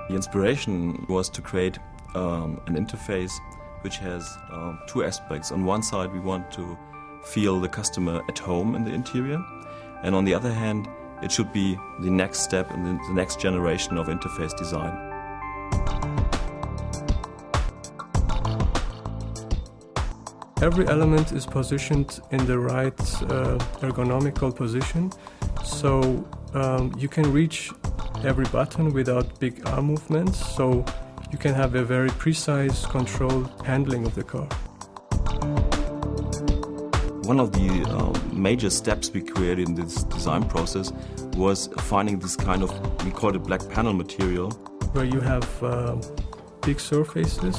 The inspiration was to create an interface which has two aspects. On one side, we want to feel the customer at home in the interior, and on the other hand, it should be the next step in the next generation of interface design. Every element is positioned in the right ergonomical position, so you can reach every button without big arm movements, so you can have a very precise, controlled handling of the car. One of the major steps we created in this design process was finding this kind of, we call it black panel material. Where you have big surfaces,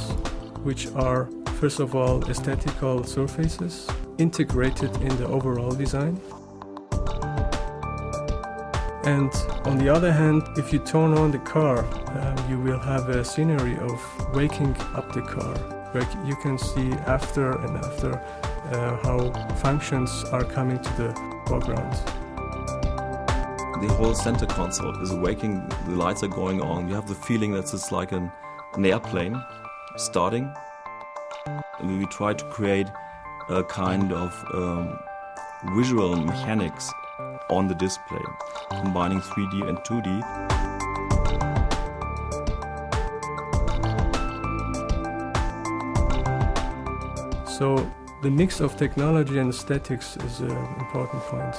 which are, first of all, aesthetical surfaces, integrated in the overall design. And on the other hand, if you turn on the car, you will have a scenery of waking up the car, where you can see after and after how functions are coming to the foreground. The whole center console is awaking, the lights are going on, you have the feeling that it's like an airplane starting. And we try to create a kind of visual mechanics on the display, combining 3D and 2D. So the mix of technology and aesthetics is an important point.